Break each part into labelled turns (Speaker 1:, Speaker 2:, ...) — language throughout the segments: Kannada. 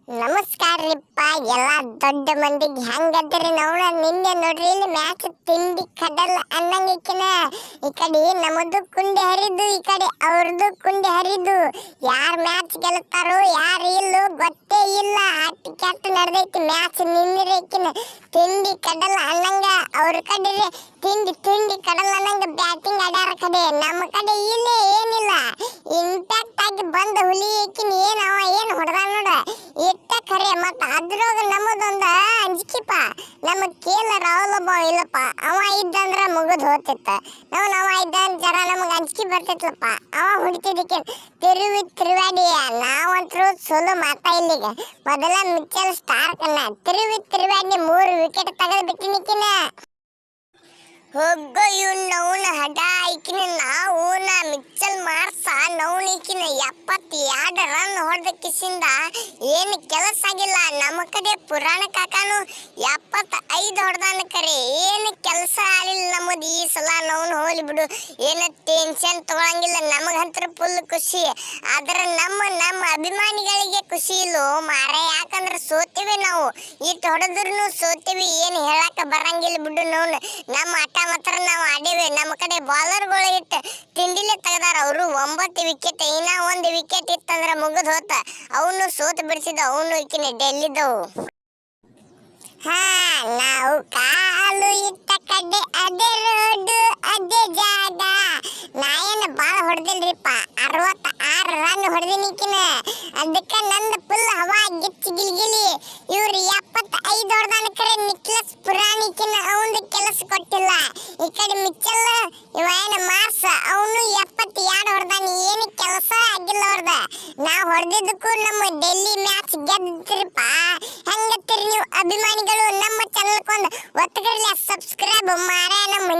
Speaker 1: ನಮಸ್ಕಾರ ರೀಪ್ಪ ಎಲ್ಲ ದೊಡ್ಡ ಮಂದಿಗೆ ಹೆಂಗದ್ರಿ ನೋಡ ನಿನ್ನೆ ನೋಡ್ರಿ ಇಲ್ಲಿ ಮ್ಯಾಚ್ ತಿಂಡಿ ಕಡಲ್ ಅನ್ನಂಗಿಕ್ಕಿನ ಈ ಕಡೆ ನಮ್ಮದು ಕುಂಡಿ ಹರಿದು ಈ ಕಡೆ ಅವ್ರದ್ದು ಕುಂಡಿ ಹರಿದು ಯಾರ್ ಮ್ಯಾಚ್ ಗೆಲ್ತಾರೋ ಯಾರು ಇಲ್ಲೋ ಗೊತ್ತೇ ಇಲ್ಲ. ಅಟ್ಟಿ ಕೆಟ್ಟ ನಡೆದೈತಿ ಮ್ಯಾಚ್ ನಿನ್ನಿರೇಕಿನ ತಿಂಡಿ ಕಡಲ್ ಅನ್ನಂಗ ಅವ್ರ ಕಡೆ ತಿಂಡಿ ಕಡಲ್ ಅನ್ನಂಗ ಬ್ಯಾಟಿಂಗ್ ಆಡ್ಯಾರ ಕಡೆ ನಮ್ಮ ಕಡೆ ಇಲ್ಲೇ ಏನಿಲ್ಲ. ಇಂಪ್ಯಾಕ್ಟ್ ಆಗಿ ಬಂದ ಹುಲಿ ಏಕಿನ ಏನ್ ಹೊಡೆದ ನೋಡ ಇಟ್ಟ ಖರೆ ಮತ್ತ ಅದ್ರೊಳಗ ನಮ್ಮದೊಂದ ಅಂಜಿಕೆಪ್ಪ. ನಮ್ಮ ಕೇಳ ರಾಹುಲ್ ಇಲ್ಲಪ್ಪ, ಅವ ಇದ್ದಂದ್ರ ಮುಗಿದ್ ಹೋಗ್ತಿತ್ತ. ಅವ ಇದ್ದ ಜರ ನಮಗ ಅಂಜಿಕೆ ಬರ್ತಿತ್ಲಪ್ಪ. ಅವ ಹೊಡಿತಿದ್ದಕ್ಕೆ ತಿರುವಾಡಿ ನಾವಂತ್ರು ಸೋಲು ಮಾತಾ ಇಲ್ಲಿಗ ಮೊದಲ ಮಿಚ್ಚಲ್ ಸ್ಟಾರ್ ಕನ್ನ ತಿರುವಾಡಿ 3 ವಿಕೆಟ್ ತೆಗೆದು ಬಿಟ್ಟಿನಿಕ್ಕಿನ. ಹೋಗೋ ಇವ್ನ ನೌನ ಹಡ ಐಕಿನ ನಾವು ಮಿಚ್ಚಲ್ ಮಾರ್ಸ ನೌನಿಕಿನ 72 ರನ್ ಹೊಡೆದ ಕಿಸಿಂದ ಏನು ಕೆಲಸ ಆಗಿಲ್ಲ. ನಮ್ಮ ಕಡೆ ಪುರಾಣ ಕಾಕಾನು 75 ಹೊಡೆದಾನ ಕರೆ ಏನು ಕೆಲಸ ಆಗಿಲ್ಲ ನಮ್ಮದು ಈ ಸಲ. ನೌನ್ ಹೋಲಿ ಬಿಡು, ಏನು ಟೆನ್ಷನ್ ತಗೊಳಂಗಿಲ್ಲ. ನಮಗಂತೂ ಫುಲ್ ಖುಷಿ. ಆದ್ರೆ ನಮ್ಮ ಅಭಿಮಾನಿಗಳಿಗೆ ಖುಷಿ ಇಲ್ಲೋ ಮಾರೆ, ಯಾಕಂದ್ರೆ ಸೋತಿವಿ ನಾವು. ಇಟ್ಟು ಹೊಡೆದ್ರು ಸೋತಿವಿ, ಏನು ಹೇಳಕ ಬರಂಗಿಲ್ಲ ಬಿಡು. ನಮ್ಮ ಆಟ ಮಾತ್ರ ನಾವು ಆಡೇವೆ. ನಮ್ಮ ಕಡೆ ಬಾಲರ್ಗಳು ಇಟ್ಟು ತಿಂಡಿಲೆ ತೆಗೆದಾರ ಅವರು 9 ವಿಕೆಟ್. ಇನ್ನ 1 ವಿಕೆಟ್ ಇತ್ತಂದ್ರ ಮುಗಿದ್ ಹೋತ. ಅವನು ಸೋತ್ ಬಿಡಿಸಿದ, ಅವನು ಈಕಿನ ಡೆಲ್ಲಿದವು. ನಾವು ಕಾಲು ಇಟ್ಟ ಕಡೆ ಅದೇ ರೋಡು ಅದೇ ಜಾಗ. ನಾ ಏನು ಬಾಳ ಹೊಡೆದಿಲ್ರಿಪ್ಪ, 66 ರನ್ ಹೊಡೆದಿನಿಕಿನ. ಅದಕ್ಕ ನಂದು ಫುಲ್ ಹವಾ ಗಿಚ್ಚಿ ಗಿಲ್ಗಿಲಿ. ಇವ್ರು 75 ಹೊಡೆದಾನ ಕರೆ ನಿಕ್ಲಸ್ ಪುರಾಣಿಕಿನ ಅವನು ಕೆಲಸ ಕೊಟ್ಟಿಲ್ಲ. ಈ ಕಡೆ ಮಿಚ್ಚಲ್ ಇವ ಏನು ಮಾರ್ಸ್ ಅವನು 72 ಹೊಡೆದಾನ, ಏನು ಕೆಲಸ ಆಗಿಲ್ಲ ಅವ್ರದ. ನಾವು ಹೊಡೆದಿದ್ದಕ್ಕೂ ನಮ್ಮ ಡೆಲ್ಲಿ ಮ್ಯಾಚ್ ಗೆದ್ದಿರಿಪ್ಪ. ಹೆಂಗತ್ತೀರಿ ನೀವು ಅಭಿಮಾನಿಗಳು? ನಮ್ಮ ಚಾನಲ್ಕೊಂದು ಒತ್ತಗರ್ಲಿ ಸಬ್ಸ್ಕ್ರೈಬ್ ಮಾರ.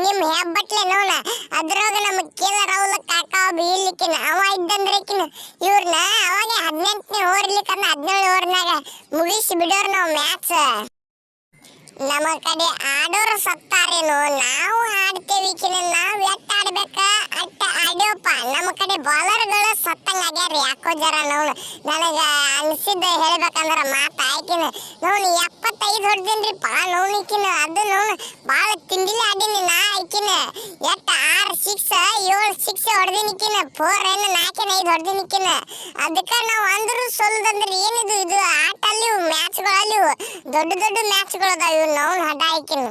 Speaker 1: ನಿಮ್ಮ ಹೆಬ್ಬಟ್ಲೆ ನೋಡ ಅದ್ರೊಳಗ ನಮ್ಮ ಕೇಳ ರಾಹುಲ್ ಕಾಕಾ ಇರ್ಲಿಕ್ಕಿನ ಅವ ಇದ್ದಂದ್ರಕಿನ ಇವ್ರನ್ನ ಅವಾಗ 18ನೇ ಓವರ್ ಇರ್ಲಿಕ್ಕಂದ 17 ಓವರ್ನಾಗ ಮುಗಿಸಿ ಬಿಡೋರು ನಾವು ಮ್ಯಾಚ್. ನಮ್ಮ ಕಡೆ ಆಡೋರು ಸತ್ತಾರೇನು, ನಾವು ಆಡ್ತೇವಿಕಿನ. ನಾವು ಎಟ್ಟ ಆಡ್ಬೇಕ ಅಟ್ಟ ಆಡ್ಯವಪ್ಪ. ನಮ್ಮ ಕಡೆ ಬಾಲರ್ಗಳು ಸತ್ತಂಗ ಆಗ್ಯಾರ ಯಾಕೋ ಜರ. ನನಗ ಅನ್ಸಿದ್ದ ಹೇಳ್ಬೇಕಂದ್ರ ಮಾತು ಆಯ್ಕಿನ 75 ಹೊಡೆದಿನ್ರಿಪ್ಪ ನೋನಿಕಿನ. ಅದು ಭಾಳ ತಿಂಡಿಲೆ ಆಡೀನಿ ನಾ ಆಯ್ಕಿನ. ಎಟ್ಟ 6 6 7 6 ಹೊಡೆದಿನಿಕಿನ. 4 ಏನು 4 5 ಹೊಡೆದಿನಿಕಿನ. ಅದಕ್ಕೆ ನಾವು ಅಂದ್ರು ಸೋಲ್ದಂದ್ರೆ ಏನಿದು ಇದು ಆಟ ಅಲ್ಲಿ ಮ್ಯಾಚ್ಗಳಲ್ಲಿ ದೊಡ್ಡ ಮ್ಯಾಚ್ಗಳು ಅದಾವ. ಇವ್ ನಾವು ಹಡ ಆಯ್ಕಿನ.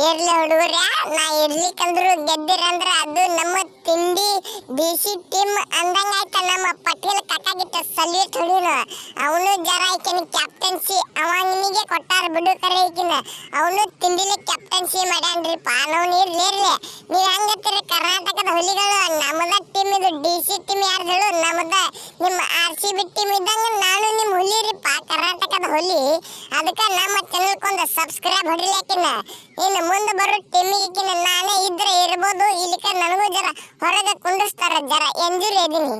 Speaker 1: ಇರ್ಲಿ ಹುಡುಗರ, ನಾ ಇರ್ಲಿಕ್ಕಂದ್ರು ಗೆದ್ದಿರಂದ್ರ ಅದು ನಮ್ಮ ತಿಂಡಿ ಡಿಸಿ ಟೀಮ್ ಅಂದಂಗ ಆಯ್ತ. ನಮ್ಮ ಪಟೇಲ್ ಕಾಕಾಗಿಟ್ಟ ಸಲ್ಯೂಟ್ ಹೊಡಿನು. ಅವನು ಜರ ಆಯ್ಕಿನ ಕ್ಯಾಪ್ಟನ್ಸಿ ಅವನಿಗೆ ಕೊಟ್ಟಾರ ಬಿಡು ಕರೆ ಐಕಿನ. ಅವನು ತಿಂಡಿಲಿ ಕ್ಯಾಪ್ಟನ್ಸಿ ಮಾಡ್ಯಾನ್ರಿಪ್ಪ. ನಾವು ಇರ್ಲಿ ನೀವು ಹೆಂಗತ್ತೀರಿ ಕರ್ನಾಟಕದ ಹುಲಿಗಳು? ನಮ್ಮದ ಟೀಮ್ ಇದು ಡಿಸಿ ಟೀಮ್ ಯಾರ್ದು ಹೇಳು? ನಮ್ಮದ ನಿಮ್ಮ RCB ಟೀಮ್ ಇದ್ದಂಗ ನಾನು ನಿಮ್ಮ ಹುಲಿರಿಪ್ಪ, ಕರ್ನಾಟಕದ ಹುಲಿ. ಅದಕ್ಕೆ ನಮ್ಮ ಚಾನಲ್ಕೊಂದು ಸಬ್ಸ್ಕ್ರೈಬ್ ಹೊಡಿಲಿಕ್ಕಿನ. ಇನ್ನು ಮುಂದೆ ಬರೋ ಟೀಮಿಗಿನ ನಾನೇ ಇದ್ರೆ ಇರ್ಬೋದು. ಇಲ್ಲಿಕ ನನಗೂ ಜರ ಹೊರಗೆ ಕುಂಡಿಸ್ತಾರ, ಜರ ಎಂಜೂರಿ ಇದೀನಿ.